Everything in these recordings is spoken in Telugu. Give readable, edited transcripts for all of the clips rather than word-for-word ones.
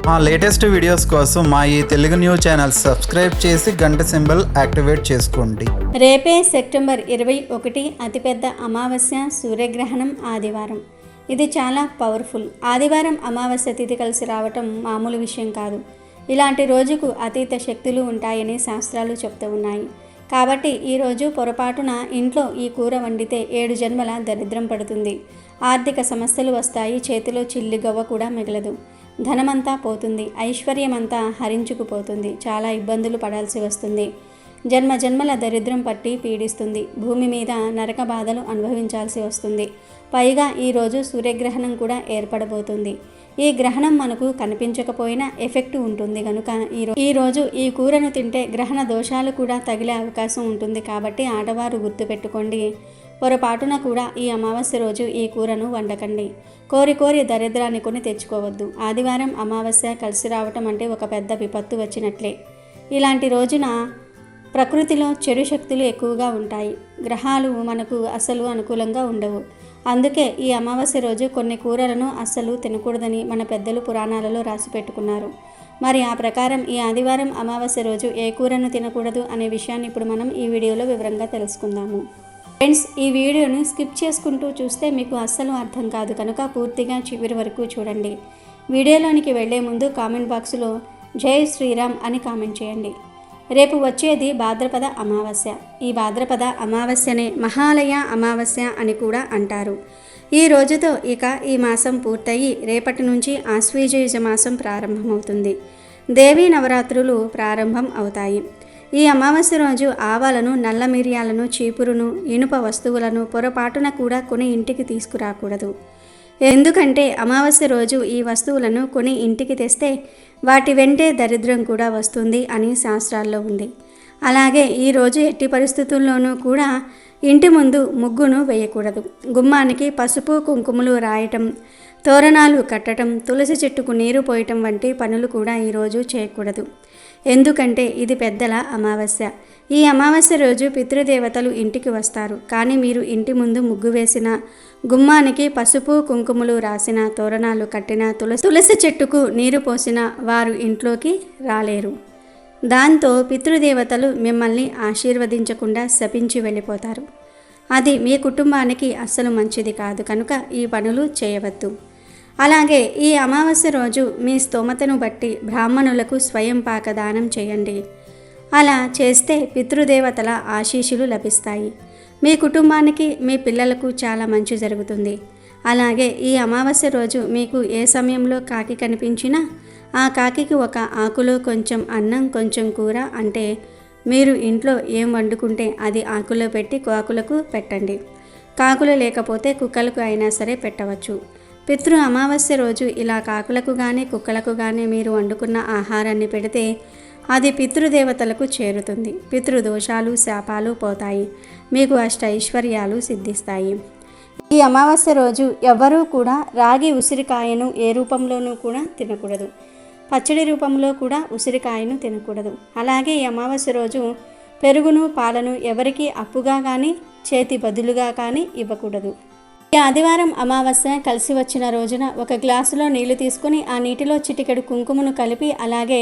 మా లేటెస్ట్ వీడియోస్ కోసం మా ఈ తెలుగు న్యూస్ ఛానల్ సబ్స్క్రైబ్ చేసి గంట సింబల్ యాక్టివేట్ చేసుకోండి. రేపే సెప్టెంబర్ 21 అతిపెద్ద అమావాస్య సూర్యగ్రహణం ఆదివారం. ఇది చాలా పవర్ఫుల్. ఆదివారం అమావాస్య తిథి కలిసి రావటం మామూలు విషయం కాదు. ఇలాంటి రోజుకు అతీత శక్తులు ఉంటాయని శాస్త్రాలు చెప్తూ ఉన్నాయి. కాబట్టి ఈరోజు పొరపాటున ఇంట్లో ఈ కూర వండితే 7 జన్మల దరిద్రం పడుతుంది. ఆర్థిక సమస్యలు వస్తాయి. చేతిలో చిల్లి గవ్వ కూడా మిగలదు. ధనమంతా పోతుంది. ఐశ్వర్యమంతా హరించుకుపోతుంది. చాలా ఇబ్బందులు పడాల్సి వస్తుంది. జన్మల దరిద్రం పట్టి పీడిస్తుంది. భూమి మీద నరక బాధలు అనుభవించాల్సి వస్తుంది. పైగా ఈరోజు సూర్యగ్రహణం కూడా ఏర్పడబోతుంది. ఈ గ్రహణం మనకు కనిపించకపోయినా ఎఫెక్ట్ ఉంటుంది కనుక ఈరోజు ఈ కూరను తింటే గ్రహణ దోషాలు కూడా తగిలే అవకాశం ఉంటుంది. కాబట్టి ఆడవారు గుర్తుపెట్టుకోండి, పొరపాటున కూడా ఈ అమావాస్య రోజు ఈ కూరను వండకండి. కోరి దరిద్రాన్ని కొని తెచ్చుకోవద్దు. ఆదివారం అమావాస్య కలిసి రావటం అంటే ఒక పెద్ద విపత్తు వచ్చినట్లే. ఇలాంటి రోజున ప్రకృతిలో చెడు శక్తులు ఎక్కువగా ఉంటాయి. గ్రహాలు మనకు అసలు అనుకూలంగా ఉండవు. అందుకే ఈ అమావాస్య రోజు కొన్ని కూరలను అస్సలు తినకూడదని మన పెద్దలు పురాణాలలో రాసి పెట్టుకున్నారు. మరి ఆ ప్రకారం ఈ ఆదివారం అమావాస్య రోజు ఏ కూరను తినకూడదు అనే విషయాన్ని ఇప్పుడు మనం ఈ వీడియోలో వివరంగా తెలుసుకుందాము. ఫ్రెండ్స్, ఈ వీడియోని స్కిప్ చేసుకుంటూ చూస్తే మీకు అస్సలు అర్థం కాదు కనుక పూర్తిగా చివరి వరకు చూడండి. వీడియోలోనికి వెళ్లే ముందు కామెంట్ బాక్స్లో జై శ్రీరామ్ అని కామెంట్ చేయండి. రేపు వచ్చేది భాద్రపద అమావాస్య. ఈ భాద్రపద అమావాస్యనే మహాలయ అమావాస్య అని కూడా అంటారు. ఈ రోజుతో ఇక ఈ మాసం పూర్తయి రేపటి నుంచి ఆశ్వీజ మాసం ప్రారంభమవుతుంది. దేవీ నవరాత్రులు ప్రారంభం అవుతాయి. ఈ అమావాస్య రోజు ఆవాలను, నల్ల మిరియాలను, చీపురును, ఇనుప వస్తువులను పొరపాటున కూడా కొని ఇంటికి తీసుకురాకూడదు. ఎందుకంటే అమావాస్య రోజు ఈ వస్తువులను కొని ఇంటికి తెస్తే వాటి వెంటే దరిద్రం కూడా వస్తుంది అని శాస్త్రాల్లో ఉంది. అలాగే ఈరోజు ఎట్టి పరిస్థితుల్లోనూ కూడా ఇంటి ముందు ముగ్గును వేయకూడదు. గుమ్మానికి పసుపు కుంకుమలు రాయటం, తోరణాలు కట్టడం, తులసి చెట్టుకు నీరు పోయటం వంటి పనులు కూడా ఈరోజు చేయకూడదు. ఎందుకంటే ఇది పెద్దల అమావాస్య. ఈ అమావాస్య రోజు పితృదేవతలు ఇంటికి వస్తారు. కానీ మీరు ఇంటి ముందు ముగ్గు వేసిన, గుమ్మానికి పసుపు కుంకుమలు రాసిన, తోరణాలు కట్టిన, తులసి చెట్టుకు నీరు పోసిన వారు ఇంట్లోకి రాలేరు. దాంతో పితృదేవతలు మిమ్మల్ని ఆశీర్వదించకుండా శపించి వెళ్ళిపోతారు. అది మీ కుటుంబానికి అస్సలు మంచిది కాదు కనుక ఈ పనులు చేయవద్దు. అలాగే ఈ అమావాస్య రోజు మీ స్తోమతను బట్టి బ్రాహ్మణులకు స్వయం పాక దానం చేయండి. అలా చేస్తే పితృదేవతల ఆశీస్సులు లభిస్తాయి. మీ కుటుంబానికి, మీ పిల్లలకు చాలా మంచి జరుగుతుంది. అలాగే ఈ అమావాస్య రోజు మీకు ఏ సమయంలో కాకి కనిపించినా ఆ కాకికి ఒక ఆకులో కొంచెం అన్నం, కొంచెం కూర, అంటే మీరు ఇంట్లో ఏం వండుకుంటే అది ఆకులో పెట్టి కాకులకు పెట్టండి. కాకులు లేకపోతే కుక్కలకు అయినా సరే పెట్టవచ్చు. పితృ అమావాస్య రోజు ఇలా కాకులకు కానీ కుక్కలకు కానీ మీరు వండుకున్న ఆహారాన్ని పెడితే అది పితృదేవతలకు చేరుతుంది. పితృదోషాలు, శాపాలు పోతాయి. మీకు ఐశ్వర్యాలు సిద్ధిస్తాయి. ఈ అమావాస్య రోజు ఎవ్వరూ కూడా రాగి ఉసిరికాయను ఏ రూపంలోనూ కూడా తినకూడదు. పచ్చడి రూపంలో కూడా ఉసిరికాయను తినకూడదు. అలాగే ఈ అమావాస్య రోజు పెరుగును, పాలను ఎవరికి అప్పుగా కానీ చేతి బదులుగా కానీ ఇవ్వకూడదు. ఈ ఆదివారం అమావాస్య కలిసి వచ్చిన రోజున ఒక గ్లాసులో నీళ్లు తీసుకుని ఆ నీటిలో చిటికెడు కుంకుమను కలిపి అలాగే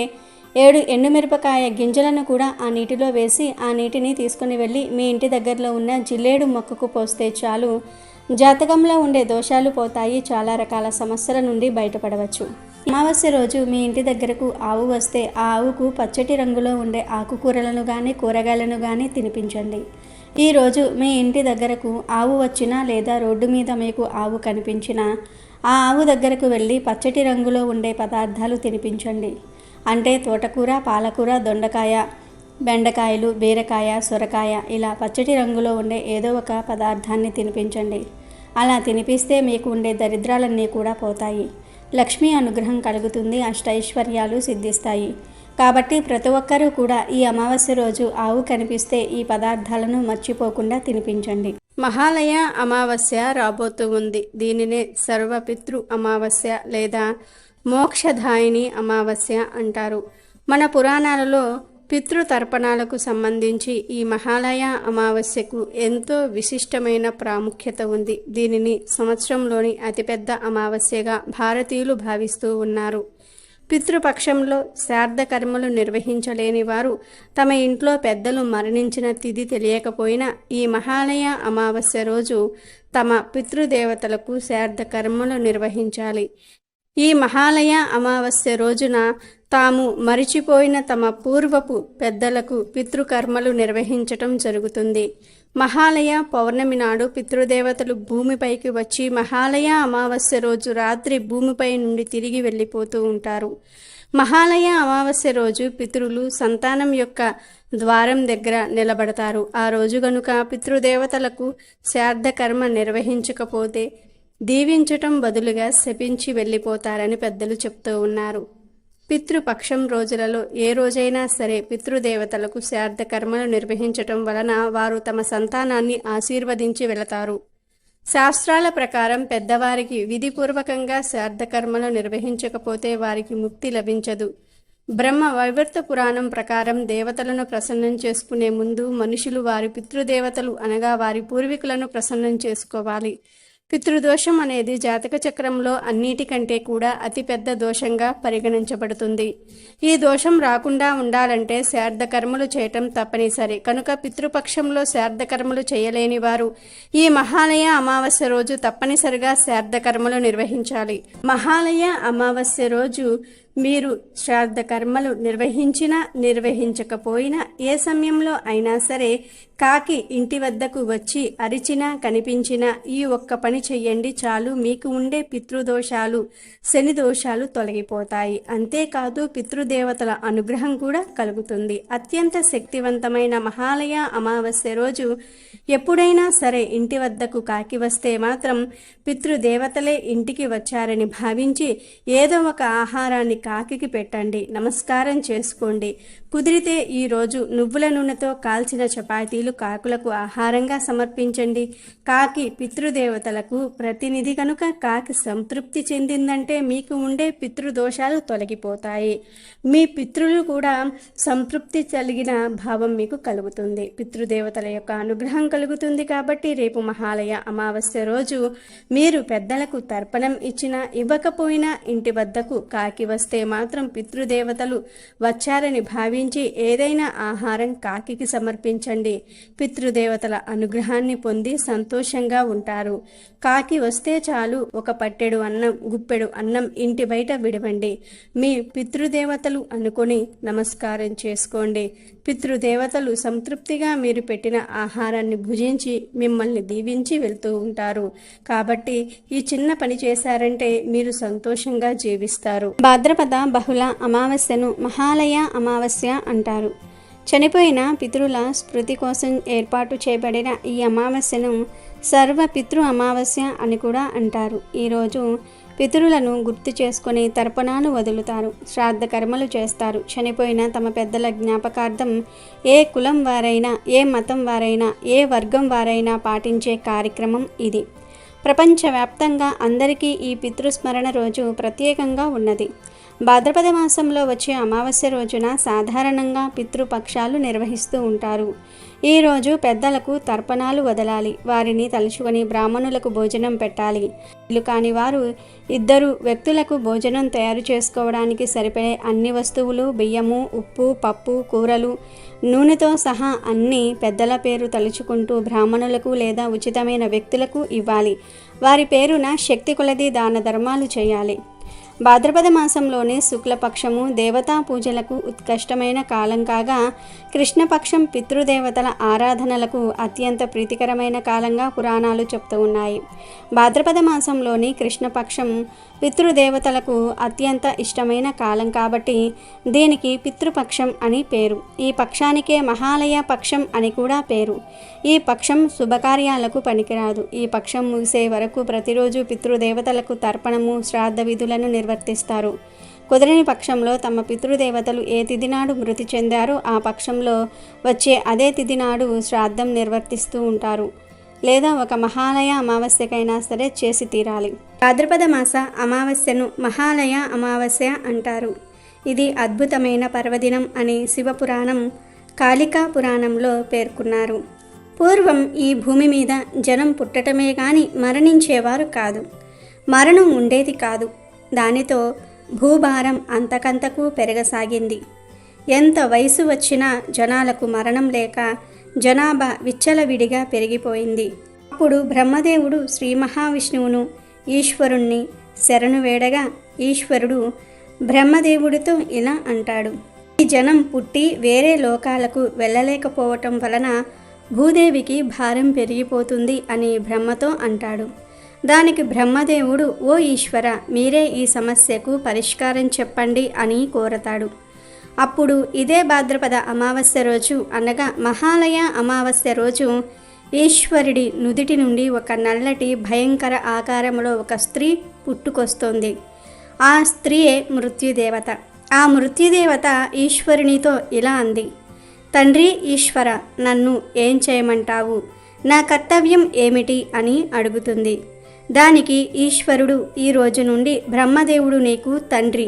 7 ఎండుమిరపకాయ గింజలను కూడా ఆ నీటిలో వేసి ఆ నీటిని తీసుకుని వెళ్ళి మీ ఇంటి దగ్గరలో ఉన్న జిల్లేడు మొక్కకు పోస్తే చాలు. జాతకంలో ఉండే దోషాలు పోతాయి. చాలా రకాల సమస్యల నుండి బయటపడవచ్చు. అమావాస్య రోజు మీ ఇంటి దగ్గరకు ఆవు వస్తే ఆ ఆవుకు పచ్చటి రంగులో ఉండే ఆకుకూరలను కానీ కూరగాయలను కానీ తినిపించండి. ఈరోజు మీ ఇంటి దగ్గరకు ఆవు వచ్చినా లేదా రోడ్డు మీద మీకు ఆవు కనిపించినా ఆ ఆవు దగ్గరకు వెళ్ళి పచ్చటి రంగులో ఉండే పదార్థాలు తినిపించండి. అంటే తోటకూర, పాలకూర, దొండకాయ, బెండకాయలు, బీరకాయ, సొరకాయ, ఇలా పచ్చటి రంగులో ఉండే ఏదో ఒక పదార్థాన్ని తినిపించండి. అలా తినిపిస్తే మీకు ఉండే దరిద్రాలన్నీ కూడా పోతాయి. లక్ష్మీ అనుగ్రహం కలుగుతుంది. అష్టైశ్వర్యాలు సిద్ధిస్తాయి. కాబట్టి ప్రతి ఒక్కరూ కూడా ఈ అమావాస్య రోజు ఆవు కనిపిస్తే ఈ పదార్థాలను మర్చిపోకుండా తినిపించండి. మహాలయ అమావాస్య రాబోతూ ఉంది. దీనినే సర్వపితృ అమావాస్య లేదా మోక్షదాయిని అమావాస్య అంటారు. మన పురాణాలలో పితృతర్పణాలకు సంబంధించి ఈ మహాలయ అమావాస్యకు ఎంతో విశిష్టమైన ప్రాముఖ్యత ఉంది. దీనిని సంవత్సరంలోని అతిపెద్ద అమావాస్యగా భారతీయులు భావిస్తూ ఉన్నారు. పితృపక్షంలో శ్రాద్ధ కర్మలు నిర్వహించలేని వారు తమ ఇంట్లో పెద్దలు మరణించిన తిథి తెలియకపోయినా ఈ మహాలయ అమావాస్య రోజు తమ పితృదేవతలకు శ్రాద్ధ కర్మలు నిర్వహించాలి. ఈ మహాలయ అమావాస్య రోజున తాము మరిచిపోయిన తమ పూర్వపు పెద్దలకు పితృకర్మలు నిర్వహించటం జరుగుతుంది. మహాలయ పౌర్ణమి నాడు పితృదేవతలు భూమిపైకి వచ్చి మహాలయ అమావాస్య రోజు రాత్రి భూమిపై నుండి తిరిగి వెళ్ళిపోతూ ఉంటారు. మహాలయ అమావాస్య రోజు పితరులు సంతానం యొక్క ద్వారం దగ్గర నిలబడతారు. ఆ రోజు గనుక పితృదేవతలకు శ్రాద్ధ కర్మ నిర్వహించకపోతే దీవించటం బదులుగా శపించి వెళ్ళిపోతారని పెద్దలు చెప్తూ ఉన్నారు. పితృపక్షం రోజులలో ఏ రోజైనా సరే పితృదేవతలకు శ్రాద్ధ కర్మలు నిర్వహించటం వలన వారు తమ సంతానాన్ని ఆశీర్వదించి వెళతారు. శాస్త్రాల ప్రకారం పెద్దవారికి విధిపూర్వకంగా శ్రాద్ధ కర్మలు నిర్వహించకపోతే వారికి ముక్తి లభించదు. బ్రహ్మ వైవర్త పురాణం ప్రకారం దేవతలను ప్రసన్నం చేసుకునే ముందు మనుషులు వారి పితృదేవతలు అనగా వారి పూర్వీకులను ప్రసన్నం చేసుకోవాలి. పితృదోషం అనేది జాతక చక్రంలో అన్నిటికంటే కూడా అతిపెద్ద దోషంగా పరిగణించబడుతుంది. ఈ దోషం రాకుండా ఉండాలంటే శ్రాద్ధ కర్మలు చేయటం తప్పనిసరి. కనుక పితృపక్షంలో శ్రాద్ధ కర్మలు చేయలేని వారు ఈ మహాలయ అమావాస్య రోజు తప్పనిసరిగా శ్రాద్ధ కర్మలు నిర్వహించాలి. మహాలయ అమావాస్య రోజు మీరు శ్రాద్ధ కర్మలు నిర్వహించినా నిర్వహించకపోయినా ఏ సమయంలో అయినా సరే కాకి ఇంటి వద్దకు వచ్చి అరిచినా కనిపించినా ఈ ఒక్క పని చెయ్యండి చాలు. మీకు ఉండే పితృదోషాలు శని దోషాలు తొలగిపోతాయి. అంతేకాదు పితృదేవతల అనుగ్రహం కూడా కలుగుతుంది. అత్యంత శక్తివంతమైన మహాలయ అమావాస్య రోజు ఎప్పుడైనా సరే ఇంటి వద్దకు కాకి వస్తే మాత్రం పితృదేవతలే ఇంటికి వచ్చారని భావించి ఏదో ఒక ఆహారాన్ని కాకికి పెట్టండి, నమస్కారం చేసుకోండి. కుదిరితే ఈరోజు నువ్వుల నూనెతో కాల్చిన చపాతీలు కాకులకు ఆహారంగా సమర్పించండి. కాకి పితృదేవతలకు ప్రతినిధి కనుక కాకి సంతృప్తి చెందిందంటే మీకు ఉండే పితృదోషాలు తొలగిపోతాయి. మీ పితృలు కూడా సంతృప్తి కలిగిన భావం మీకు కలుగుతుంది. పితృదేవతల యొక్క అనుగ్రహం కలుగుతుంది. కాబట్టి రేపు మహాలయ అమావాస్య రోజు మీరు పెద్దలకు తర్పణం ఇచ్చినా ఇవ్వకపోయినా ఇంటి వద్దకు కాకి వస్తే మాత్రం పితృదేవతలు వచ్చారని భావించి ఏదైనా ఆహారం కాకికి సమర్పించండి. పితృదేవతల అనుగ్రహాన్ని పొంది సంతోషంగా ఉంటారు. కాకి వస్తే చాలు ఒక పట్టెడు అన్నం గుప్పెడు అన్నం ఇంటి బయట విడవండి. మీ పితృదేవతలు అనుకొని నమస్కారం చేసుకోండి. పితృదేవతలు సంతృప్తిగా మీరు పెట్టిన ఆహారాన్ని భుజించి మిమ్మల్ని దీవించి వెళ్తూ ఉంటారు. కాబట్టి ఈ చిన్న పని చేశారంటే మీరు సంతోషంగా జీవిస్తారు. భాద్రపద బహుళ అమావాస్యను మహాలయ అమావాస్య అంటారు. చనిపోయిన పితరుల స్మృతి కోసం ఏర్పాటు చేయబడిన ఈ అమావాస్యను సర్వ పితృ అమావాస్య అని కూడా అంటారు. ఈరోజు పితరులను గుర్తు చేసుకొని తర్పణాలు వదులుతారు, శ్రాద్ధ కర్మలు చేస్తారు. చనిపోయిన తమ పెద్దల జ్ఞాపకార్థం ఏ కులం వారైనా, ఏ మతం వారైనా, ఏ వర్గం వారైనా పాటించే కార్యక్రమం ఇది. ప్రపంచవ్యాప్తంగా అందరికీ ఈ పితృస్మరణ రోజు ప్రత్యేకంగా ఉన్నది. భాద్రపద మాసంలో వచ్చే అమావాస్య రోజున సాధారణంగా పితృపక్షాలు నిర్వహిస్తూ ఉంటారు. ఈరోజు పెద్దలకు తర్పణాలు వదలాలి, వారిని తలుచుకొని బ్రాహ్మణులకు భోజనం పెట్టాలి. ఇల్లు కాని వారు 2 వ్యక్తులకు భోజనం తయారు చేసుకోవడానికి సరిపడే అన్ని వస్తువులు, బియ్యము, ఉప్పు, పప్పు, కూరలు, నూనెతో సహా అన్ని పెద్దల పేరు తలుచుకుంటూ బ్రాహ్మణులకు లేదా ఉచితమైన వ్యక్తులకు ఇవ్వాలి. వారి పేరున శక్తి కొలది దాన ధర్మాలు చేయాలి. భాద్రపద మాసంలోని శుక్లపక్షము దేవతా పూజలకు ఉత్కృష్టమైన కాలం కాగా కృష్ణపక్షం పితృదేవతల ఆరాధనలకు అత్యంత ప్రీతికరమైన కాలంగా పురాణాలు చెప్తూ ఉన్నాయి. భాద్రపద మాసంలోని కృష్ణపక్షం పితృదేవతలకు అత్యంత ఇష్టమైన కాలం కాబట్టి దీనికి పితృపక్షం అని పేరు. ఈ పక్షానికే మహాలయ పక్షం అని కూడా పేరు. ఈ పక్షం శుభకార్యాలకు పనికిరాదు. ఈ పక్షం ముగిసే వరకు ప్రతిరోజు పితృదేవతలకు తర్పణము, శ్రాద్ధ విధులను నిర్వర్తిస్తారు. కుదరని పక్షంలో తమ పితృదేవతలు ఏ తిథి నాడు మృతి చెందారో ఆ పక్షంలో వచ్చే అదే తిథి నాడు శ్రాద్ధం నిర్వర్తిస్తూ ఉంటారు. లేదా ఒక మహాలయ అమావాస్యకైనా సరే చేసి తీరాలి. భాద్రపద మాస అమావాస్యను మహాలయ అమావాస్య అంటారు. ఇది అద్భుతమైన పర్వదినం అని శివపురాణం, కాళికా పురాణంలో పేర్కొన్నారు. పూర్వం ఈ భూమి మీద జనం పుట్టటమే కానీ మరణించేవారు కాదు. మరణం ఉండేది కాదు. దానితో భూభారం అంతకంతకు పెరగసాగింది. ఎంత వయసు వచ్చినా జనాలకు మరణం లేక జనాభా విచ్చలవిడిగా పెరిగిపోయింది. అప్పుడు బ్రహ్మదేవుడు శ్రీ మహావిష్ణువును ఈశ్వరుణ్ణి శరణు వేడగా ఈశ్వరుడు బ్రహ్మదేవుడితో ఇలా అంటాడు: ఈ జనం పుట్టి వేరే లోకాలకు వెళ్ళలేకపోవటం వలన భూదేవికి భారం పెరిగిపోతుంది అని బ్రహ్మతో అంటాడు. దానికి బ్రహ్మదేవుడు, ఓ ఈశ్వర, మీరే ఈ సమస్యకు పరిష్కారం చెప్పండి అని కోరతాడు. అప్పుడు ఇదే భాద్రపద అమావాస్య రోజు అనగా మహాలయ అమావాస్య రోజు ఈశ్వరుడి నుదిటి నుండి ఒక నల్లటి భయంకర ఆకారంలో ఒక స్త్రీ పుట్టుకొస్తోంది. ఆ స్త్రీయే మృత్యుదేవత. ఆ మృత్యుదేవత ఈశ్వరునితో ఇలా అంది: తండ్రి ఈశ్వర, నన్ను ఏం చేయమంటావు? నా కర్తవ్యం ఏమిటి అని అడుగుతుంది. దానికి ఈశ్వరుడు, ఈ రోజు నుండి బ్రహ్మదేవుడు నీకు తండ్రి.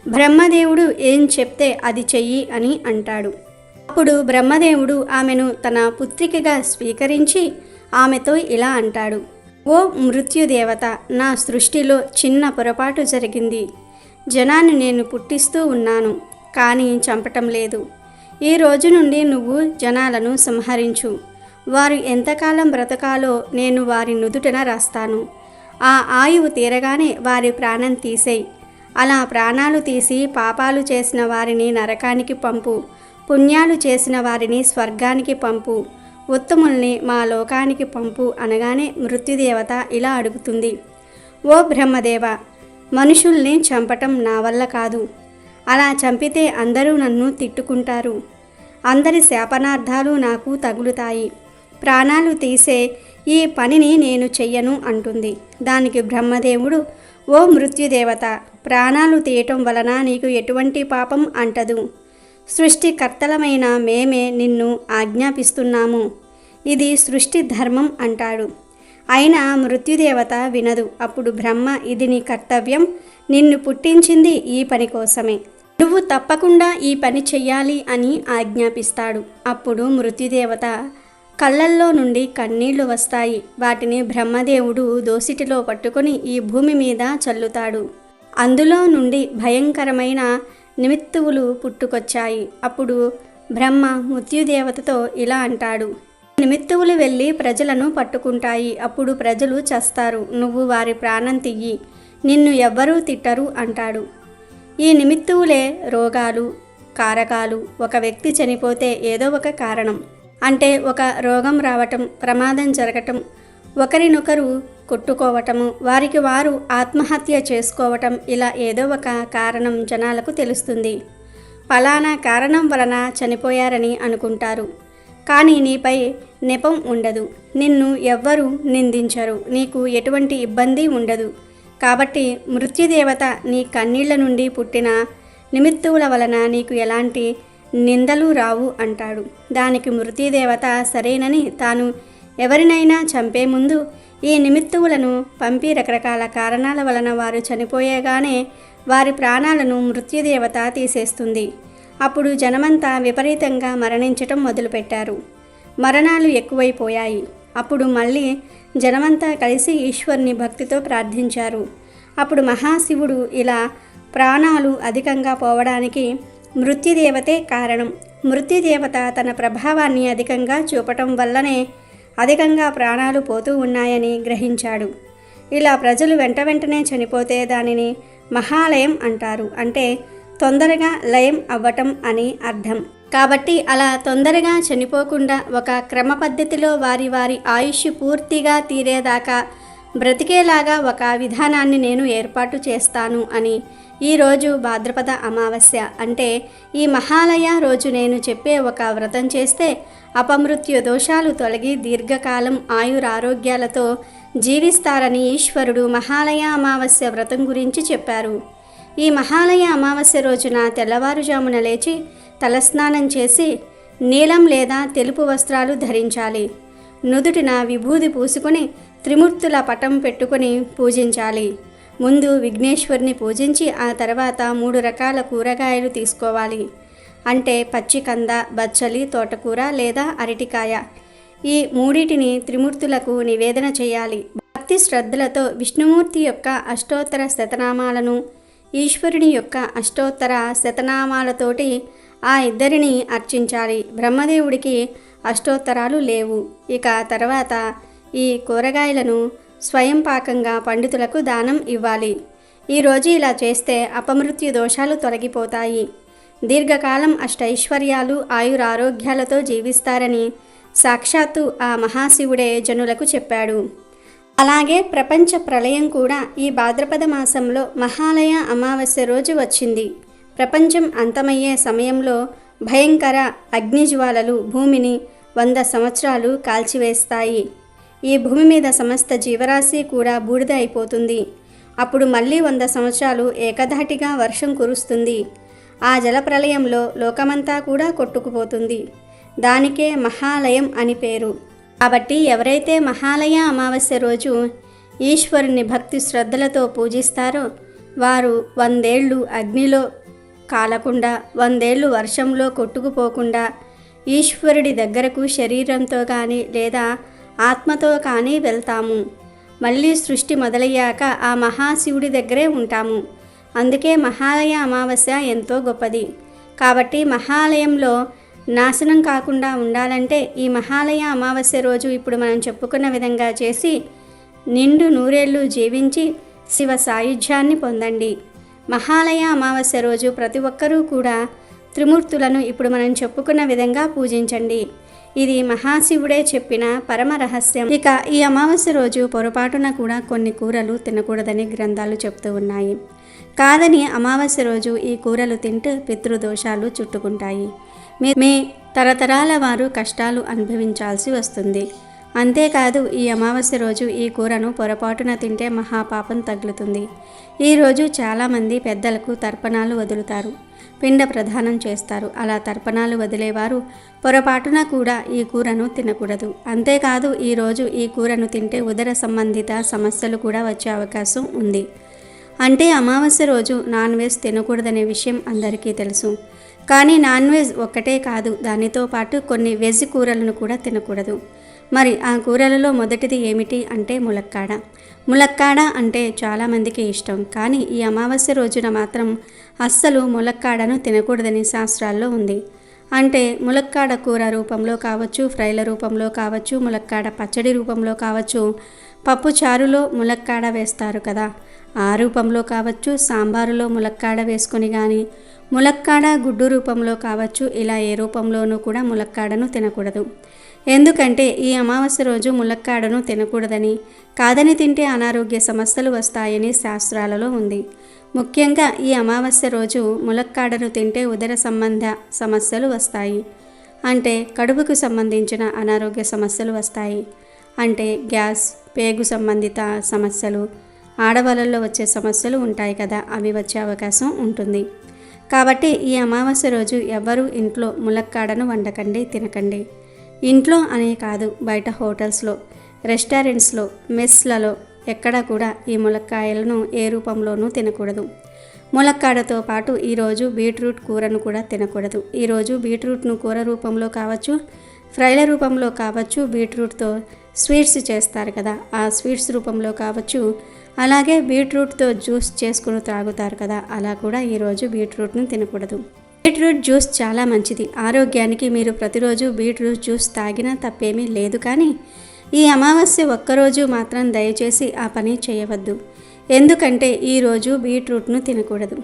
బ్రహ్మదేవుడు ఏం చెప్తే అది చెయ్యి అని అంటాడు. అప్పుడు బ్రహ్మదేవుడు ఆమెను తన పుత్రికగా స్వీకరించి ఆమెతో ఇలా అంటాడు: ఓ మృత్యుదేవత, నా సృష్టిలో చిన్న పొరపాటు జరిగింది. జనాన్ని నేను పుట్టిస్తూ ఉన్నాను, కానీ చంపటం లేదు. ఈ రోజు నుండి నువ్వు జనాలను సంహరించు. వారు ఎంతకాలం బ్రతకాలో నేను వారి నుదుటన రాస్తాను. ఆ ఆయువు తీరగానే వారి ప్రాణం తీసేయి. అలా ప్రాణాలు తీసి పాపాలు చేసిన వారిని నరకానికి పంపు, పుణ్యాలు చేసిన వారిని స్వర్గానికి పంపు, ఉత్తముల్ని మా లోకానికి పంపు అనగానే మృత్యుదేవత ఇలా అడుగుతుంది: ఓ బ్రహ్మదేవ, మనుషుల్ని చంపటం నా వల్ల కాదు. అలా చంపితే అందరూ నన్ను తిట్టుకుంటారు. అందరి శాపనార్థాలు నాకు తగులుతాయి. ప్రాణాలు తీసే ఈ పనిని నేను చెయ్యను అంటుంది. దానికి బ్రహ్మదేవుడు, ఓ మృత్యుదేవత, ప్రాణాలు తీయటం వలన నీకు ఎటువంటి పాపం అంటదు. సృష్టికర్తలమైన మేమే నిన్ను ఆజ్ఞాపిస్తున్నాము. ఇది సృష్టి ధర్మం అంటాడు. అయినా మృత్యుదేవత వినదు. అప్పుడు బ్రహ్మ, ఇది నీ కర్తవ్యం. నిన్ను పుట్టించింది ఈ పని కోసమే. నువ్వు తప్పకుండా ఈ పని చెయ్యాలి అని ఆజ్ఞాపిస్తాడు. అప్పుడు మృత్యుదేవత కళ్ళల్లో నుండి కన్నీళ్లు వస్తాయి. వాటిని బ్రహ్మదేవుడు దోసిటిలో పట్టుకొని ఈ భూమి మీద చల్లుతాడు. అందులో నుండి భయంకరమైన నిమిత్తువులు పుట్టుకొచ్చాయి. అప్పుడు బ్రహ్మ మృత్యుదేవతతో ఇలా అంటాడు: నిమిత్తువులు వెళ్ళి ప్రజలను పట్టుకుంటాయి. అప్పుడు ప్రజలు చస్తారు. నువ్వు వారి ప్రాణం తీయి, నిన్ను ఎవ్వరూ తిట్టరు అంటాడు. ఈ నిమిత్తువులే రోగాలు, కారకాలు. ఒక వ్యక్తి చనిపోతే ఏదో ఒక కారణం, అంటే ఒక రోగం రావటం, ప్రమాదం జరగటం, ఒకరినొకరు కొట్టుకోవటము, వారికి వారు ఆత్మహత్య చేసుకోవటం, ఇలా ఏదో ఒక కారణం జనాలకు తెలుస్తుంది. ఫలానా కారణం వలన చనిపోయారని అనుకుంటారు. కానీ నీపై నెపం ఉండదు. నిన్ను ఎవ్వరూ నిందించరు. నీకు ఎటువంటి ఇబ్బంది ఉండదు. కాబట్టి మృత్యుదేవత నీ కన్నీళ్ల నుండి పుట్టిన నిమిత్తువుల వలన నీకు ఎలాంటి నిందలు రావు అంటాడు. దానికి మృత్యుదేవత సరేనని తాను ఎవరినైనా చంపే ముందు ఈ నిమిత్తువులను పంపి రకరకాల కారణాల వలన వారు చనిపోయేగానే వారి ప్రాణాలను మృత్యుదేవత తీసేస్తుంది. అప్పుడు జనమంతా విపరీతంగా మరణించటం మొదలుపెట్టారు. మరణాలు ఎక్కువైపోయాయి. అప్పుడు మళ్ళీ జనమంతా కలిసి ఈశ్వరుని భక్తితో ప్రార్థించారు. అప్పుడు మహాశివుడు ఇలా ప్రాణాలు అధికంగా పోవడానికి మృత్యుదేవతే కారణం. మృత్యుదేవత తన ప్రభావాన్ని అధికంగా చూపటం వల్లనే అధికంగా ప్రాణాలు పోతూ ఉన్నాయని గ్రహించాడు. ఇలా ప్రజలు వెంటనే చనిపోతే దానిని మహాలయం అంటారు. అంటే తొందరగా లయం అవ్వటం అని అర్థం. కాబట్టి అలా తొందరగా చనిపోకుండా ఒక క్రమ పద్ధతిలో వారి వారి ఆయుష్ పూర్తిగా తీరేదాకా బ్రతికేలాగా ఒక విధానాన్ని నేను ఏర్పాటు చేస్తాను అని ఈరోజు భాద్రపద అమావాస్య అంటే ఈ మహాలయ రోజు నేను చెప్పే ఒక వ్రతం చేస్తే అపమృత్యు దోషాలు తొలగి దీర్ఘకాలం ఆయురారోగ్యాలతో జీవిస్తారని ఈశ్వరుడు మహాలయ అమావాస్య వ్రతం గురించి చెప్పారు. ఈ మహాలయ అమావాస్య రోజున తెల్లవారుజామున లేచి తలస్నానం చేసి నీలం లేదా తెలుపు వస్త్రాలు ధరించాలి. నుదుటిన విభూది పూసుకొని త్రిమూర్తుల పటం పెట్టుకొని పూజించాలి. ముందు విఘ్నేశ్వరుని పూజించి ఆ తర్వాత 3 రకాల కూరగాయలు తీసుకోవాలి. అంటే పచ్చికంద, బచ్చలి, తోటకూర లేదా అరటికాయ. ఈ మూడిటిని త్రిమూర్తులకు నివేదన చేయాలి. భక్తి శ్రద్ధలతో విష్ణుమూర్తి యొక్క అష్టోత్తర శతనామాలను ఈశ్వరుని యొక్క అష్టోత్తర శతనామాలతోటి ఆ ఇద్దరిని అర్చించాలి. బ్రహ్మదేవుడికి అష్టోత్తరాలు లేవు. ఇక తర్వాత ఈ కూరగాయలను స్వయం పాకంగా పండితులకు దానం ఇవ్వాలి. ఈరోజు ఇలా చేస్తే అపమృత్యు దోషాలు తొలగిపోతాయి. దీర్ఘకాలం అష్టైశ్వర్యాలు ఆయురారోగ్యాలతో జీవిస్తారని సాక్షాత్తు ఆ మహాశివుడే జనులకు చెప్పాడు. అలాగే ప్రపంచ ప్రళయం కూడా ఈ భాద్రపద మాసంలో మహాలయ అమావాస్య రోజు వచ్చింది. ప్రపంచం అంతమయ్యే సమయంలో భయంకర అగ్నిజ్వాలలు భూమిని 100 సంవత్సరాలు కాల్చివేస్తాయి. ఈ భూమి మీద సమస్త జీవరాశి కూడా బూడిద అయిపోతుంది. అప్పుడు మళ్ళీ 100 సంవత్సరాలు ఏకధాటిగా వర్షం కురుస్తుంది. ఆ జలప్రలయంలో లోకమంతా కూడా కొట్టుకుపోతుంది. దానికే మహాలయం అని పేరు. కాబట్టి ఎవరైతే మహాలయ అమావాస్య రోజు ఈశ్వరుని భక్తి శ్రద్ధలతో పూజిస్తారో వారు 100 ఏళ్ళు అగ్నిలో కాలకుండా, 100 ఏళ్ళు వర్షంలో కొట్టుకుపోకుండా ఈశ్వరుడి దగ్గరకు శరీరంతో కానీ లేదా ఆత్మతో కానీ వెళ్తాము. మళ్ళీ సృష్టి మొదలయ్యాక ఆ మహాశివుడి దగ్గరే ఉంటాము. అందుకే మహాలయ అమావాస్య ఎంతో గొప్పది. కాబట్టి మహాలయంలో నాశనం కాకుండా ఉండాలంటే ఈ మహాలయ అమావాస్య రోజు ఇప్పుడు మనం చెప్పుకున్న విధంగా చేసి నిండు 100 ఏళ్ళు జీవించి శివ సాయుధ్యాన్ని పొందండి. మహాలయ అమావాస్య రోజు ప్రతి ఒక్కరూ కూడా త్రిమూర్తులను ఇప్పుడు మనం చెప్పుకున్న విధంగా పూజించండి. ఇది మహాశివుడే చెప్పిన పరమ రహస్యం. ఇక ఈ అమావాస్య రోజు పొరపాటున కూడా కొన్ని కూరలు తినకూడదని గ్రంథాలు చెప్తూ ఉన్నాయి. కాదని అమావాస్య రోజు ఈ కూరలు తింటూ పితృదోషాలు చుట్టుకుంటాయి. మీ తరతరాల వారు కష్టాలు అనుభవించాల్సి వస్తుంది. అంతేకాదు ఈ అమావాస్య రోజు ఈ కూరను పొరపాటున తింటే మహాపాపం తగులుతుంది. ఈరోజు చాలామంది పెద్దలకు తర్పణాలు వదులుతారు, పిండ ప్రదానం చేస్తారు. అలా తర్పణాలు వదిలేవారు పొరపాటున కూడా ఈ కూరను తినకూడదు. అంతేకాదు ఈరోజు ఈ కూరను తింటే ఉదర సంబంధిత సమస్యలు కూడా వచ్చే అవకాశం ఉంది. అంటే అమావాస్య రోజు నాన్ వెజ్ తినకూడదనే విషయం అందరికీ తెలుసు. కానీ నాన్ వెజ్ ఒక్కటే కాదు, దానితో పాటు కొన్ని వెజ్ కూరలను కూడా తినకూడదు. మరి ఆ కూరలలో మొదటిది ఏమిటి అంటే ములక్కాడ. ములక్కాడ అంటే చాలామందికి ఇష్టం. కానీ ఈ అమావాస్య రోజున మాత్రం అస్సలు ములక్కాడను తినకూడదని శాస్త్రాల్లో ఉంది. అంటే ములక్కాడ కూర రూపంలో కావచ్చు, ఫ్రైల రూపంలో కావచ్చు, ములక్కాడ పచ్చడి రూపంలో కావచ్చు, పప్పు చారులో ములక్కాడ వేస్తారు కదా, ఆ రూపంలో కావచ్చు, సాంబారులో ములక్కాడ వేసుకొని కానీ, ములక్కాడ గుడ్డు రూపంలో కావచ్చు, ఇలా ఏ రూపంలోనూ కూడా ములక్కాడను తినకూడదు. ఎందుకంటే ఈ అమావాస్య రోజు ములక్కాడను తినకూడదని, కాదని తింటే అనారోగ్య సమస్యలు వస్తాయని శాస్త్రాలలో ఉంది. ముఖ్యంగా ఈ అమావాస్య రోజు ములక్కాడను తింటే ఉదర సంబంధ సమస్యలు వస్తాయి. అంటే కడుపుకు సంబంధించిన అనారోగ్య సమస్యలు వస్తాయి. అంటే గ్యాస్, పేగు సంబంధిత సమస్యలు, ఆడవాళ్ళల్లో వచ్చే సమస్యలు ఉంటాయి కదా, అవి వచ్చే అవకాశం ఉంటుంది. కాబట్టి ఈ అమావాస్య రోజు ఎవ్వరూ ఇంట్లో ములక్కాడను వండకండి, తినకండి. ఇంట్లో అనే కాదు, బయట హోటల్స్లో, రెస్టారెంట్స్లో, మెస్లలో ఎక్కడా కూడా ఈ ములక్కాయలను ఏ రూపంలోనూ తినకూడదు. ములక్కాడతో పాటు ఈరోజు బీట్రూట్ కూరను కూడా తినకూడదు. ఈరోజు బీట్రూట్ను కూర రూపంలో కావచ్చు, ఫ్రైల రూపంలో కావచ్చు, బీట్రూట్తో స్వీట్స్ చేస్తారు కదా, ఆ స్వీట్స్ రూపంలో కావచ్చు, అలాగే బీట్రూట్తో జ్యూస్ చేసుకుని త్రాగుతారు కదా, అలా కూడా ఈరోజు బీట్రూట్ను తినకూడదు. బీట్రూట్ జ్యూస్ చాలా మంచిది ఆరోగ్యానికి. మీరు ప్రతిరోజు బీట్రూట్ జ్యూస్ తాగినా తప్పేమీ లేదు. కానీ ఈ అమావాస్య ఒక్కరోజు మాత్రం దయచేసి ఆ పని చేయవద్దు. ఎందుకంటే ఈరోజు బీట్రూట్ను తినకూడదు.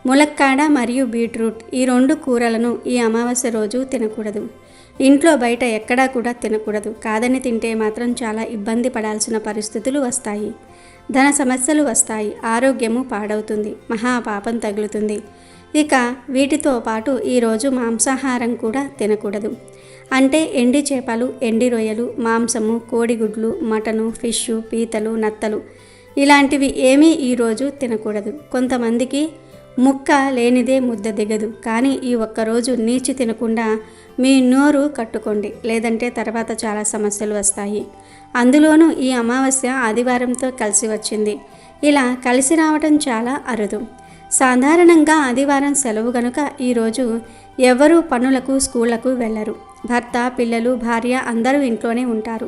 ములక్కాడ మరియు బీట్రూట్ ఈ 2 కూరలను ఈ అమావాస్య రోజు తినకూడదు. ఇంట్లో బయట ఎక్కడా కూడా తినకూడదు. కాదని తింటే మాత్రం చాలా ఇబ్బంది పడాల్సిన పరిస్థితులు వస్తాయి. ధన సమస్యలు వస్తాయి, ఆరోగ్యము పాడవుతుంది, మహాపాపం తగులుతుంది. ఇక వీటితో పాటు ఈరోజు మాంసాహారం కూడా తినకూడదు. అంటే ఎండి చేపలు, ఎండి రొయ్యలు, మాంసము, కోడిగుడ్లు, మటను, ఫిష్, పీతలు, నత్తలు ఇలాంటివి ఏమీ ఈరోజు తినకూడదు. కొంతమందికి ముక్క లేనిదే ముద్ద దిగదు. కానీ ఈ ఒక్కరోజు నీచి తినకుండా మీ నోరు కట్టుకోండి, లేదంటే తర్వాత చాలా సమస్యలు వస్తాయి. అందులోనూ ఈ అమావాస్య ఆదివారంతో కలిసి వచ్చింది. ఇలా కలిసి రావటం చాలా అరుదు. సాధారణంగా ఆదివారం సెలవు గనుక ఈరోజు ఎవరూ పనులకు, స్కూళ్లకు వెళ్ళరు. భర్త, పిల్లలు, భార్య అందరూ ఇంట్లోనే ఉంటారు.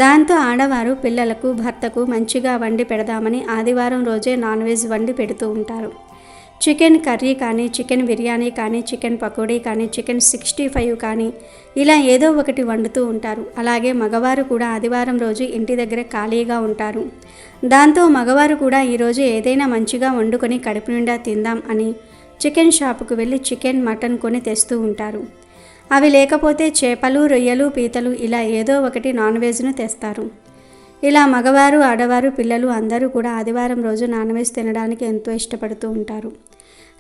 దాంతో ఆడవారు పిల్లలకు, భర్తకు మంచిగా వండి పెడదామని ఆదివారం రోజే నాన్ వెజ్ వండి పెడుతూ ఉంటారు. చికెన్ కర్రీ కానీ, చికెన్ బిర్యానీ కానీ, చికెన్ పకోడీ కానీ, చికెన్ 65 కానీ ఇలా ఏదో ఒకటి వండుతూ ఉంటారు. అలాగే మగవారు కూడా ఆదివారం రోజు ఇంటి దగ్గర ఖాళీగా ఉంటారు. దాంతో మగవారు కూడా ఈరోజు ఏదైనా మంచిగా వండుకొని కడుపు నిండా తిందాం అని చికెన్ షాపుకు వెళ్ళి చికెన్, మటన్ కొని తెస్తూ ఉంటారు. అవి లేకపోతే చేపలు, రొయ్యలు, పీతలు ఇలా ఏదో ఒకటి నాన్ వెజ్ను తెస్తారు. ఇలా మగవారు, ఆడవారు, పిల్లలు అందరూ కూడా ఆదివారం రోజు నాన్ వెజ్ తినడానికి ఎంతో ఇష్టపడుతూ ఉంటారు.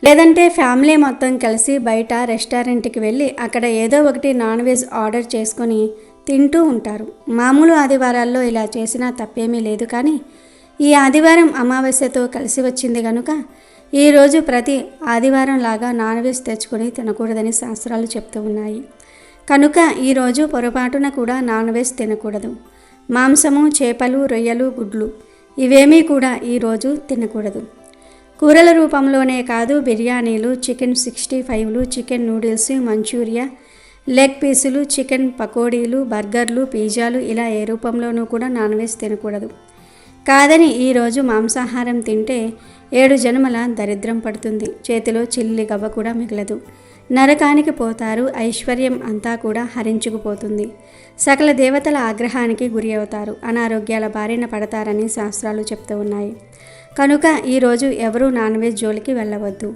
లేదంటే ఫ్యామిలీ మొత్తం కలిసి బయట రెస్టారెంట్కి వెళ్ళి అక్కడ ఏదో ఒకటి నాన్ వెజ్ ఆర్డర్ చేసుకొని తింటూ ఉంటారు. మామూలు ఆదివారాల్లో ఇలా చేసినా తప్పేమీ లేదు, కానీ ఈ ఆదివారం అమావాస్యతో కలిసి వచ్చింది కనుక ఈరోజు ప్రతి ఆదివారం లాగా నాన్ వెజ్ తెచ్చుకొని తినకూడదని శాస్త్రాలు చెప్తూ ఉన్నాయి. కనుక ఈరోజు పొరపాటున కూడా నాన్ వెజ్ తినకూడదు. మాంసము, చేపలు, రొయ్యలు, గుడ్లు ఇవేమీ కూడా ఈరోజు తినకూడదు. కూరల రూపంలోనే కాదు, బిర్యానీలు, చికెన్ 65లు, చికెన్ నూడిల్స్, మంచూరియా, లెగ్ పీసులు, చికెన్ పకోడీలు, బర్గర్లు, పిజ్జాలు ఇలా ఏ రూపంలోనూ కూడా నాన్ వెజ్ తినకూడదు. కాదని ఈరోజు మాంసాహారం తింటే 7 జన్మల దరిద్రం పడుతుంది. చేతిలో చిల్లి గవ్వ కూడా మిగలదు. నరకానికి పోతారు. ఐశ్వర్యం అంతా కూడా హరించుకుపోతుంది. సకల దేవతల ఆగ్రహానికి గురి అవుతారు. అనారోగ్యాల బారిన పడతారని శాస్త్రాలు చెప్తూ ఉన్నాయి. కనుక ఈరోజు ఎవరూ నాన్ వెజ్ జోలికి వెళ్ళవద్దు.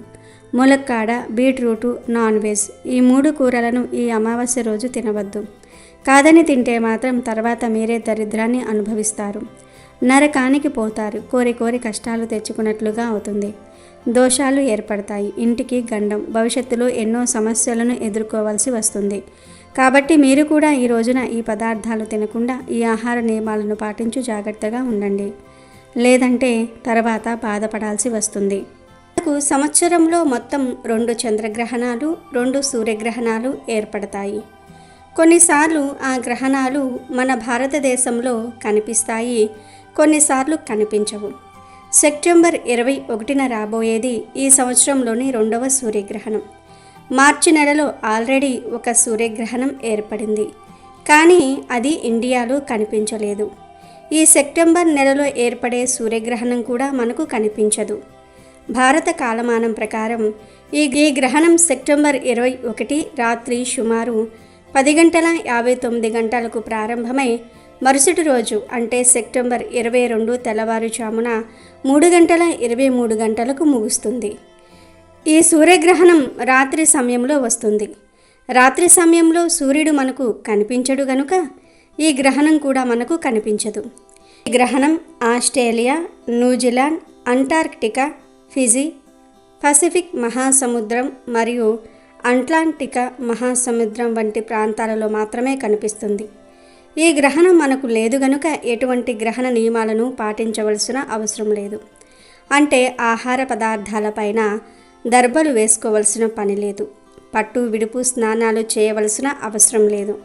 ములక్కాడ, బీట్రూటు, నాన్ వెజ్ ఈ 3 కూరలను ఈ అమావాస్య రోజు తినవద్దు. కాదని తింటే మాత్రం తర్వాత మీరే దరిద్రాన్ని అనుభవిస్తారు. నరకానికి పోతారు. కోరి కష్టాలు తెచ్చుకున్నట్లుగా అవుతుంది. దోషాలు ఏర్పడతాయి. ఇంటికి గండం. భవిష్యత్తులో ఎన్నో సమస్యలను ఎదుర్కోవాల్సి వస్తుంది. కాబట్టి మీరు కూడా ఈ రోజున ఈ పదార్థాలు తినకుండా ఈ ఆహార నియమాలను పాటించు జాగ్రత్తగా ఉండండి. లేదంటే తర్వాత బాధపడాల్సి వస్తుంది. సంవత్సరంలో మొత్తం 2 చంద్రగ్రహణాలు, 2 సూర్యగ్రహణాలు ఏర్పడతాయి. కొన్నిసార్లు ఆ గ్రహణాలు మన భారతదేశంలో కనిపిస్తాయి, కొన్నిసార్లు కనిపించవు. సెప్టెంబర్ 21న రాబోయేది ఈ సంవత్సరంలోని 2వ సూర్యగ్రహణం. మార్చి నెలలో ఆల్రెడీ ఒక సూర్యగ్రహణం ఏర్పడింది, కానీ అది ఇండియాలో కనిపించలేదు. ఈ సెప్టెంబర్ నెలలో ఏర్పడే సూర్యగ్రహణం కూడా మనకు కనిపించదు. భారత కాలమానం ప్రకారం ఈ గ్రహణం సెప్టెంబర్ 21 రాత్రి సుమారు 10:59 ప్రారంభమై మరుసటి రోజు అంటే సెప్టెంబర్ 22 తెల్లవారుజామున 3:23 ముగుస్తుంది. ఈ సూర్యగ్రహణం రాత్రి సమయంలో వస్తుంది. రాత్రి సమయంలో సూర్యుడు మనకు కనిపించడు గనుక ఈ గ్రహణం కూడా మనకు కనిపించదు. ఈ గ్రహణం Australia, New Zealand, Antarctica, Fiji, Pacific మహాసముద్రం మరియు అట్లాంటికా మహాసముద్రం వంటి ప్రాంతాలలో మాత్రమే కనిపిస్తుంది. ఈ గ్రహణం మనకు లేదు గనుక ఎటువంటి గ్రహణ నియమాలను పాటించవలసిన అవసరం లేదు. అంటే ఆహార పదార్థాలపైన దర్బలు వేసుకోవలసిన పని లేదు. పట్టు విడుపు స్నానాలు చేయవలసిన అవసరం లేదు.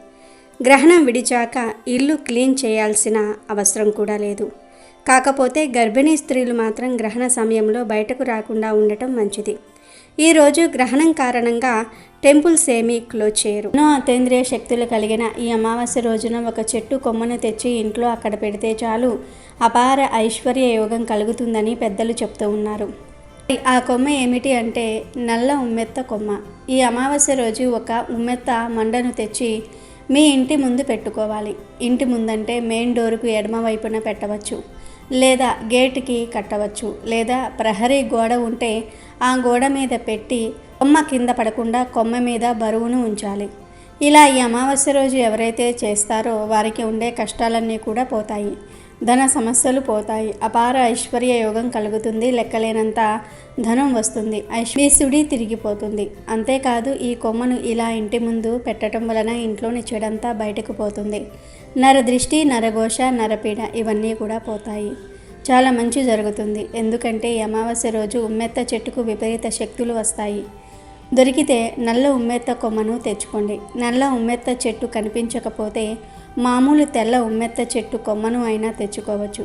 గ్రహణం విడిచాక ఇల్లు క్లీన్ చేయాల్సిన అవసరం కూడా లేదు. కాకపోతే గర్భిణీ స్త్రీలు మాత్రం గ్రహణ సమయంలో బయటకు రాకుండా ఉండటం మంచిది. ఈరోజు గ్రహణం కారణంగా టెంపుల్స్ ఏమీ క్లోజ్ చేయరు. ఎన్నో అతీంద్రియ శక్తులు కలిగిన ఈ అమావాస్య రోజున ఒక చెట్టు కొమ్మను తెచ్చి ఇంట్లో అక్కడ పెడితే చాలు అపార ఐశ్వర్య యోగం కలుగుతుందని పెద్దలు చెప్తూ ఉన్నారు. ఆ కొమ్మ ఏమిటి అంటే నల్ల ఉమ్మెత్త కొమ్మ. ఈ అమావాస్య రోజు ఒక ఉమ్మెత్త మండను తెచ్చి మీ ఇంటి ముందు పెట్టుకోవాలి. ఇంటి ముందంటే మెయిన్ డోరుకు ఎడమ వైపున పెట్టవచ్చు, లేదా గేటుకి కట్టవచ్చు, లేదా ప్రహరీ గోడ ఉంటే ఆ గోడ మీద పెట్టి కొమ్మ కింద పడకుండా కొమ్మ మీద బరువును ఉంచాలి. ఇలా ఈ అమావాస్య రోజు ఎవరైతే చేస్తారో వారికి ఉండే కష్టాలన్నీ కూడా పోతాయి. ధన సమస్యలు పోతాయి. అపార ఐశ్వర్య యోగం కలుగుతుంది. లెక్కలేనంత ధనం వస్తుంది. ఐశ్వర్యుడి తిరిగిపోతుంది. అంతేకాదు ఈ కొమ్మను ఇలా ఇంటి ముందు పెట్టడం వలన ఇంట్లోని చెడంతా బయటకు పోతుంది. నరదృష్టి, నరఘోష, నరపీడ ఇవన్నీ కూడా పోతాయి. చాలా మంచి జరుగుతుంది. ఎందుకంటే ఈ అమావాస్య రోజు ఉమ్మెత్త చెట్టుకు విపరీత శక్తులు వస్తాయి. దొరికితే నల్ల ఉమ్మెత్త కొమ్మను తెచ్చుకోండి. నల్ల ఉమ్మెత్త చెట్టు కనిపించకపోతే మామూలు తెల్ల ఉమ్మెత్త చెట్టు కొమ్మను అయినా తెచ్చుకోవచ్చు.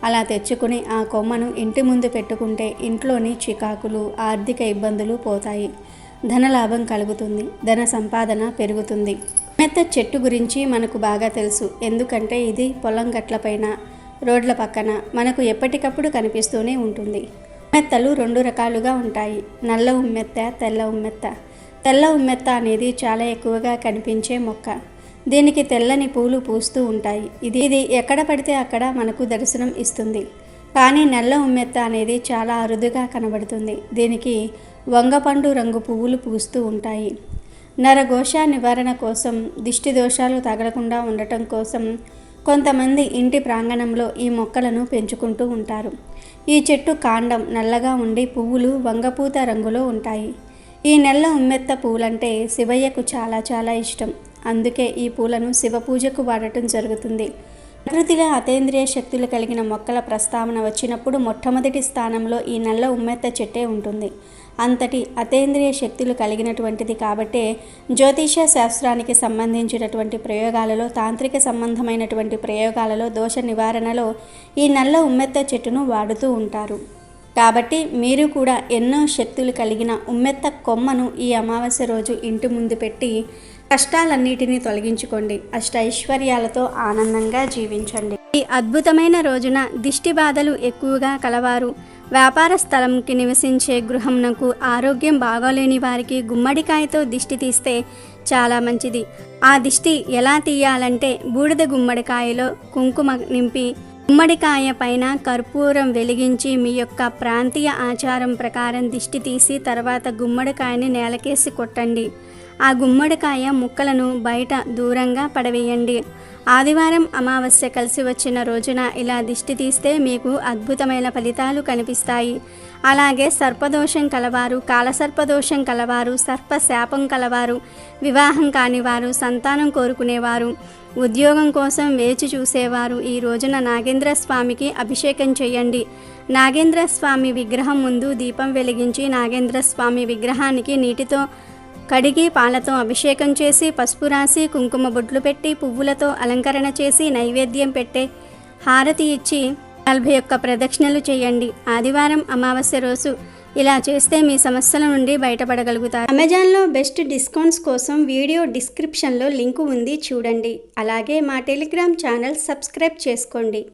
అలా తెచ్చుకుని ఆ కొమ్మను ఇంటి ముందు పెట్టుకుంటే ఇంట్లోని చికాకులు, ఆర్థిక ఇబ్బందులు పోతాయి. ధనలాభం కలుగుతుంది. ధన సంపాదన పెరుగుతుంది. ఉమ్మెత్త చెట్టు గురించి మనకు బాగా తెలుసు. ఎందుకంటే ఇది పొలం గట్లపైన, రోడ్ల పక్కన మనకు ఎప్పటికప్పుడు కనిపిస్తూనే ఉంటుంది. ఉమ్మెత్తలు 2 రకాలుగా ఉంటాయి. నల్ల ఉమ్మెత్త, తెల్ల ఉమ్మెత్త. తెల్ల ఉమ్మెత్త అనేది చాలా ఎక్కువగా కనిపించే మొక్క. దీనికి తెల్లని పూలు పూస్తూ ఉంటాయి. ఇది ఎక్కడ పడితే అక్కడ మనకు దర్శనం ఇస్తుంది. కానీ నల్ల ఉమ్మెత్త అనేది చాలా అరుదుగా కనబడుతుంది. దీనికి వంగపండు రంగు పువ్వులు పూస్తూ ఉంటాయి. నరఘోష నివారణ కోసం, దిష్టి దోషాలు తగలకుండా ఉండటం కోసం కొంతమంది ఇంటి ప్రాంగణంలో ఈ మొక్కలను పెంచుకుంటూ ఉంటారు. ఈ చెట్టు కాండం నల్లగా ఉండి పువ్వులు వంగపూత రంగులో ఉంటాయి. ఈ నల్ల ఉమ్మెత్త పూలంటే శివయ్యకు చాలా చాలా ఇష్టం. అందుకే ఈ పూలను శివ పూజకు వాడటం జరుగుతుంది. ప్రకృతిలో అతీంద్రియ శక్తులు కలిగిన మొక్కల ప్రస్తావన వచ్చినప్పుడు మొట్టమొదటి స్థానంలో ఈ నల్ల ఉమ్మెత్త చెట్టే ఉంటుంది. అంతటి అతీంద్రియ శక్తులు కలిగినటువంటిది కాబట్టే జ్యోతిష శాస్త్రానికి సంబంధించినటువంటి ప్రయోగాలలో, తాంత్రిక సంబంధమైనటువంటి ప్రయోగాలలో, దోష నివారణలో ఈ నల్ల ఉమ్మెత్త చెట్టును వాడుతూ ఉంటారు. కాబట్టి మీరు కూడా ఎన్నో శక్తులు కలిగిన ఉమ్మెత్త కొమ్మను ఈ అమావాస్య రోజు ఇంటి ముందు పెట్టి కష్టాలన్నిటినీ తొలగించుకోండి. అష్టైశ్వర్యాలతో ఆనందంగా జీవించండి. ఈ అద్భుతమైన రోజున దిష్టి బాధలు ఎక్కువగా కలవారు, వ్యాపార స్థలంకి నివసించే గృహంనకు ఆరోగ్యం బాగోలేని వారికి గుమ్మడికాయతో దిష్టి తీస్తే చాలా మంచిది. ఆ దిష్టి ఎలా తీయాలంటే బూడిద గుమ్మడికాయలో కుంకుమ నింపి గుమ్మడికాయ పైన కర్పూరం వెలిగించి మీ యొక్క ప్రాంతీయ ఆచారం ప్రకారం దిష్టి తీసి తర్వాత గుమ్మడికాయని నేలకేసి కొట్టండి. ఆ గుమ్మడికాయ ముక్కలను బయట దూరంగా పడవేయండి. ఆదివారం అమావాస్య కలిసి వచ్చిన రోజున ఇలా దిష్టి తీస్తే మీకు అద్భుతమైన ఫలితాలు కనిపిస్తాయి. అలాగే సర్పదోషం కలవారు, కాలసర్పదోషం కలవారు, సర్పశాపం కలవారు, వివాహం కానివారు, సంతానం కోరుకునేవారు, ఉద్యోగం కోసం వేచి చూసేవారు ఈ రోజున నాగేంద్ర స్వామికి అభిషేకం చేయండి. నాగేంద్ర స్వామి విగ్రహం ముందు దీపం వెలిగించి నాగేంద్ర స్వామి విగ్రహానికి నీటితో కడిగి పాలతో అభిషేకం చేసి పసుపు రాసి కుంకుమ బొట్లు పెట్టి పువ్వులతో అలంకరణ చేసి నైవేద్యం పెట్టే హారతి ఇచ్చి 41 ప్రదక్షిణలు చేయండి. ఆదివారం అమావాస్య రోజు ఇలా చేస్తే మీ సమస్యల నుండి బయటపడగలుగుతారు. అమెజాన్లో బెస్ట్ డిస్కౌంట్స్ కోసం వీడియో డిస్క్రిప్షన్లో లింకు ఉంది, చూడండి. అలాగే మా టెలిగ్రామ్ ఛానల్ సబ్స్క్రైబ్ చేసుకోండి.